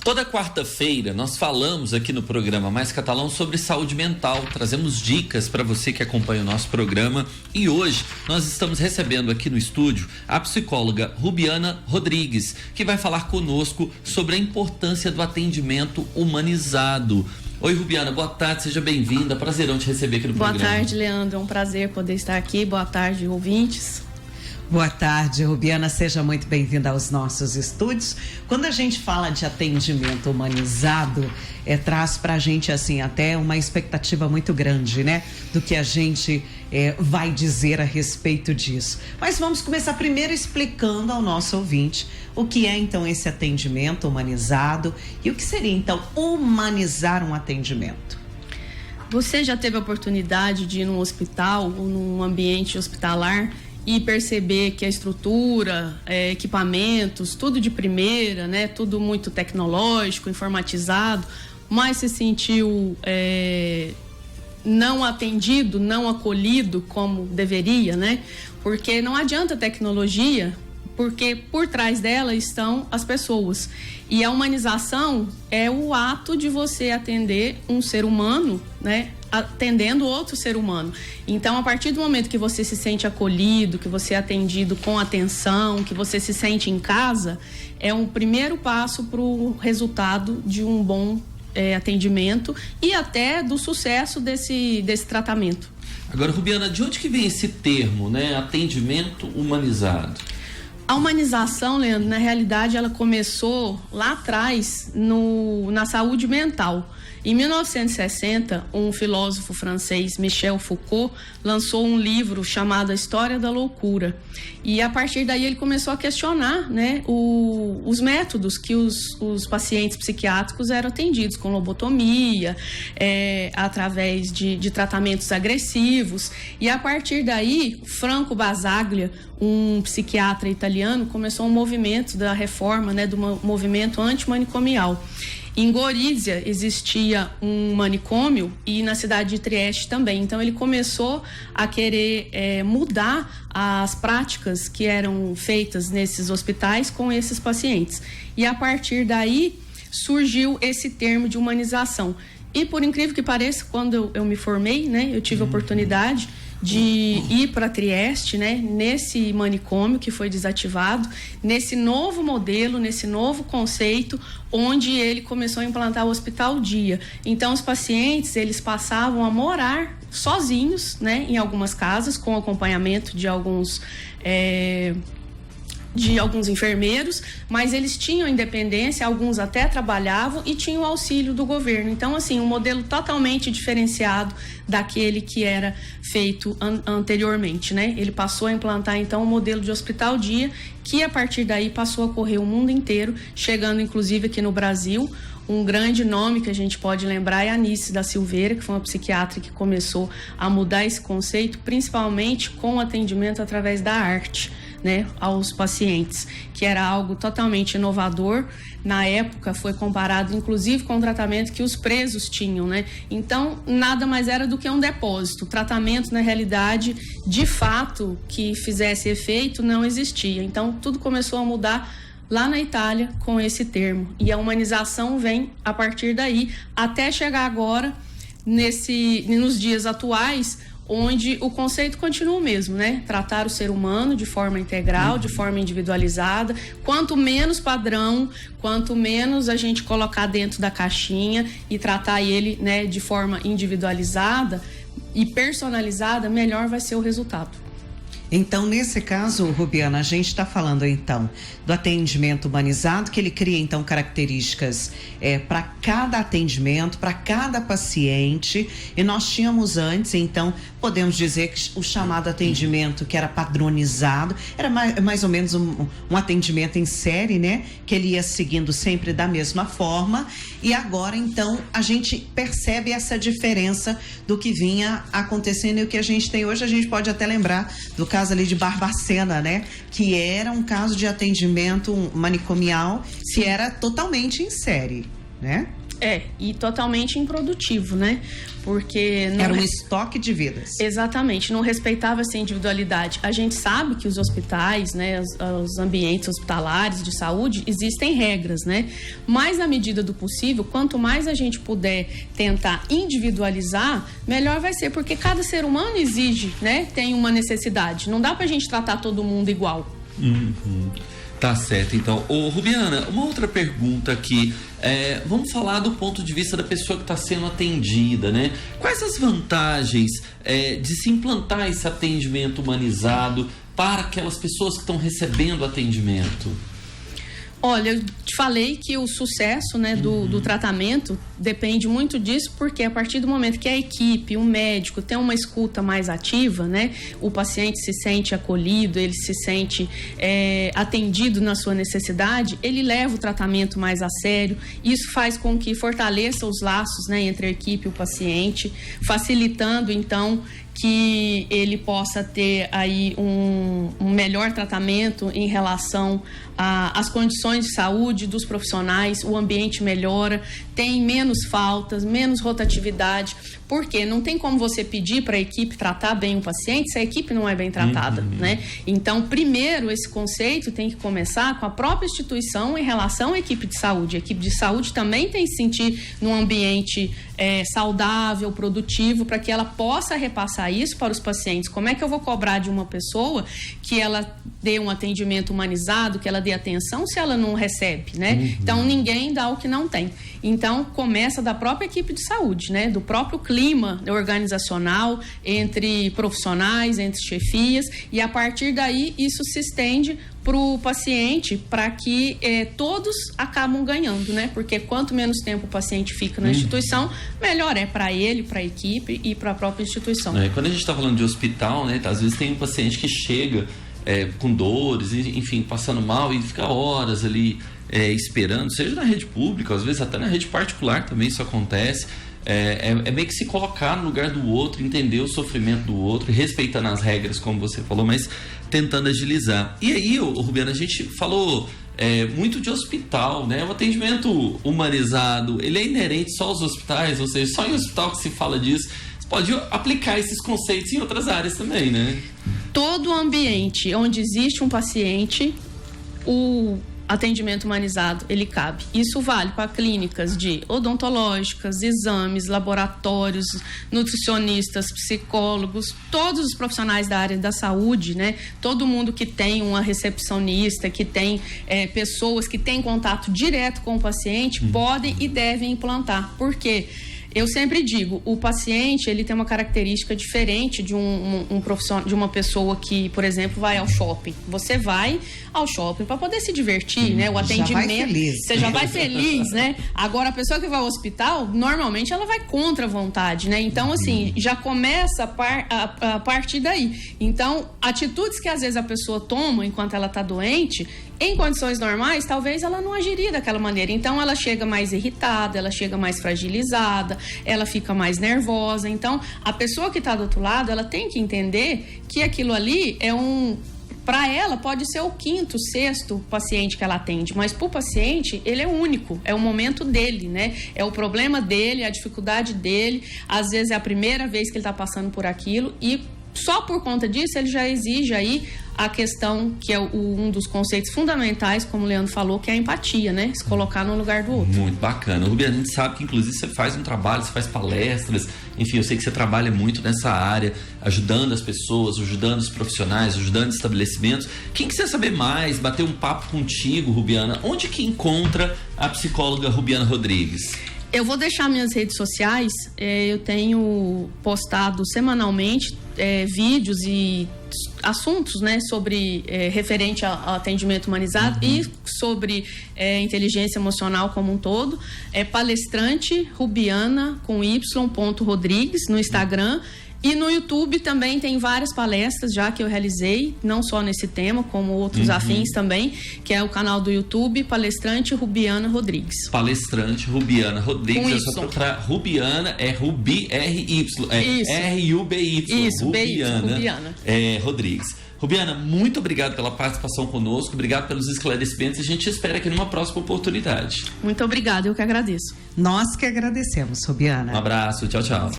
Toda quarta-feira nós falamos aqui no programa Mais Catalão sobre saúde mental, trazemos dicas para você que acompanha o nosso programa e hoje nós estamos recebendo aqui no estúdio a psicóloga Rubiana Rodrigues, que vai falar conosco sobre a importância do atendimento humanizado. Oi, Rubiana, boa tarde, seja bem-vinda, prazerão te receber aqui no programa. Boa tarde, Leandro, é um prazer poder estar aqui, boa tarde, ouvintes. Boa tarde, Rubiana, seja muito bem-vinda aos nossos estúdios. Quando a gente fala de atendimento humanizado, traz pra gente, assim, até uma expectativa muito grande, né? Do que a gente vai dizer a respeito disso. Mas vamos começar primeiro explicando ao nosso ouvinte o que é, então, esse atendimento humanizado e o que seria, então, humanizar um atendimento. Você já teve a oportunidade de ir num hospital ou num ambiente hospitalar e perceber que a estrutura, equipamentos, tudo de primeira, né? Tudo muito tecnológico, informatizado, mas se sentiu não atendido, não acolhido como deveria, né? Porque não adianta tecnologia, porque por trás dela estão as pessoas. E a humanização é o ato de você atender um ser humano, né? Atendendo outro ser humano. Então, a partir do momento que você se sente acolhido, que você é atendido com atenção, que você se sente em casa, é um primeiro passo para o resultado de um bom atendimento e até do sucesso desse tratamento. Agora, Rubiana, de onde que vem esse termo, né? Atendimento humanizado? A humanização, Leandro, na realidade, ela começou lá atrás na saúde mental. Em 1960, um filósofo francês, Michel Foucault, lançou um livro chamado A História da Loucura. E a partir daí ele começou a questionar, né, os métodos que os pacientes psiquiátricos eram atendidos, com lobotomia, através de tratamentos agressivos. E a partir daí, Franco Basaglia, um psiquiatra italiano, começou um movimento da reforma, né, do movimento antimanicomial. Em Gorizia existia um manicômio e na cidade de Trieste também. Então ele começou a querer mudar as práticas que eram feitas nesses hospitais com esses pacientes. E a partir daí surgiu esse termo de humanização. E por incrível que pareça, quando eu me formei, né, eu tive a oportunidade de ir para Trieste, né, nesse manicômio que foi desativado, nesse novo modelo, nesse novo conceito, onde ele começou a implantar o Hospital Dia. Então, os pacientes, eles passavam a morar sozinhos, né, em algumas casas, com acompanhamento de alguns enfermeiros, mas eles tinham independência, alguns até trabalhavam e tinham auxílio do governo. Então, assim, um modelo totalmente diferenciado daquele que era feito anteriormente, né? Ele passou a implantar, então, um modelo de Hospital Dia, que a partir daí passou a correr o mundo inteiro, chegando inclusive aqui no Brasil. Um grande nome que a gente pode lembrar é a Anice da Silveira, que foi uma psiquiatra que começou a mudar esse conceito, principalmente com o atendimento através da arte, né, aos pacientes, que era algo totalmente inovador. Na época foi comparado inclusive com o tratamento que os presos tinham, né? Então nada mais era do que um depósito. O tratamento, na realidade, de fato, que fizesse efeito não existia. Então tudo começou a mudar lá na Itália com esse termo, e a humanização vem a partir daí até chegar agora nos dias atuais, onde o conceito continua o mesmo, né? Tratar o ser humano de forma integral, de forma individualizada. Quanto menos padrão, quanto menos a gente colocar dentro da caixinha e tratar ele, né, de forma individualizada e personalizada, melhor vai ser o resultado. Então, nesse caso, Rubiana, a gente está falando, então, do atendimento humanizado, que ele cria, então, características para cada atendimento, para cada paciente. E nós tínhamos antes, então, podemos dizer que o chamado atendimento que era padronizado, era mais ou menos um atendimento em série, né? Que ele ia seguindo sempre da mesma forma. E agora, então, a gente percebe essa diferença do que vinha acontecendo e o que a gente tem hoje. A gente pode até lembrar do caso ali de Barbacena, né? Que era um caso de atendimento manicomial que era totalmente em série, né? E totalmente improdutivo, né? Porque era um estoque de vidas. Exatamente, não respeitava essa individualidade. A gente sabe que os hospitais, né, os ambientes hospitalares de saúde, existem regras, né? Mas na medida do possível, quanto mais a gente puder tentar individualizar, melhor vai ser, porque cada ser humano exige, né? Tem uma necessidade. Não dá pra gente tratar todo mundo igual. Tá certo, então. Ô, Rubiana, uma outra pergunta aqui. Vamos falar do ponto de vista da pessoa que está sendo atendida, né? Quais as vantagens de se implantar esse atendimento humanizado para aquelas pessoas que estão recebendo atendimento? Olha, eu te falei que o sucesso, né, do tratamento depende muito disso, porque a partir do momento que a equipe, o médico tem uma escuta mais ativa, né, o paciente se sente acolhido, ele se sente atendido na sua necessidade, ele leva o tratamento mais a sério. Isso faz com que fortaleça os laços, né, entre a equipe e o paciente, facilitando então que ele possa ter aí um melhor tratamento em relação às condições de saúde dos profissionais, o ambiente melhora, tem menos faltas, menos rotatividade, porque não tem como você pedir para a equipe tratar bem o paciente se a equipe não é bem tratada, né? Então, primeiro, esse conceito tem que começar com a própria instituição em relação à equipe de saúde. A equipe de saúde também tem que se sentir num ambiente saudável, produtivo, para que ela possa repassar isso para os pacientes. Como é que eu vou cobrar de uma pessoa que ela dê um atendimento humanizado, que ela dê atenção, se ela não recebe, né? Então, ninguém dá o que não tem. Então, começa da própria equipe de saúde, né? Do próprio clima organizacional entre profissionais, entre chefias, e a partir daí isso se estende para o paciente, para que todos acabam ganhando, né? Porque quanto menos tempo o paciente fica na instituição, melhor é para ele, para a equipe e para a própria instituição. Quando a gente está falando de hospital, né? Às vezes tem um paciente que chega com dores, enfim, passando mal e fica horas ali esperando, seja na rede pública, às vezes até na rede particular também isso acontece. É meio que se colocar no lugar do outro, entender o sofrimento do outro, respeitando as regras, como você falou, mas tentando agilizar. E aí, Rubiana, a gente falou muito de hospital, né? O atendimento humanizado, ele é inerente só aos hospitais, ou seja, só em hospital que se fala disso. Você pode aplicar esses conceitos em outras áreas também, né? Todo ambiente onde existe um paciente, o atendimento humanizado, ele cabe. Isso vale para clínicas de odontológicas, exames, laboratórios, nutricionistas, psicólogos, todos os profissionais da área da saúde, né? Todo mundo que tem uma recepcionista, que tem pessoas que têm contato direto com o paciente, podem e devem implantar. Por quê? Eu sempre digo, o paciente, ele tem uma característica diferente de um profissional, de uma pessoa que, por exemplo, vai ao shopping. Você vai ao shopping para poder se divertir, né? O atendimento, já vai feliz. Você já vai feliz, né? Agora, a pessoa que vai ao hospital, normalmente ela vai contra a vontade, né? Então, assim, já começa a partir daí. Então, atitudes que às vezes a pessoa toma enquanto ela está doente, em condições normais, talvez ela não agiria daquela maneira. Então, ela chega mais irritada, ela chega mais fragilizada, ela fica mais nervosa. Então, a pessoa que está do outro lado, ela tem que entender que aquilo ali para ela pode ser o 5º, 6º paciente que ela atende, mas para o paciente ele é único, é o momento dele, né? É o problema dele, a dificuldade dele, às vezes é a primeira vez que ele está passando por aquilo e só por conta disso ele já exige aí a questão que é um dos conceitos fundamentais, como o Leandro falou, que é a empatia, né? Se colocar no lugar do outro. Muito bacana. Rubiana, a gente sabe que inclusive você faz um trabalho, você faz palestras, enfim, eu sei que você trabalha muito nessa área, ajudando as pessoas, ajudando os profissionais, ajudando os estabelecimentos. Quem quiser saber mais, bater um papo contigo, Rubiana, onde que encontra a psicóloga Rubiana Rodrigues? Eu vou deixar minhas redes sociais, eu tenho postado semanalmente vídeos e assuntos, né, sobre referente ao atendimento humanizado e sobre inteligência emocional como um todo. Palestrante Rubiana com y.rodrigues no Instagram. E no YouTube também tem várias palestras já que eu realizei, não só nesse tema, como outros afins também, que é o canal do YouTube, Palestrante Rubiana Rodrigues. Palestrante Rubiana Rodrigues, é só procurar Rubiana, Rubi, R-Y, R-U-B-Y. Isso, Rubiana Rodrigues. Rubiana, muito obrigado pela participação conosco, obrigado pelos esclarecimentos. A gente espera aqui numa próxima oportunidade. Muito obrigada, eu que agradeço. Nós que agradecemos, Rubiana. Um abraço, tchau, tchau.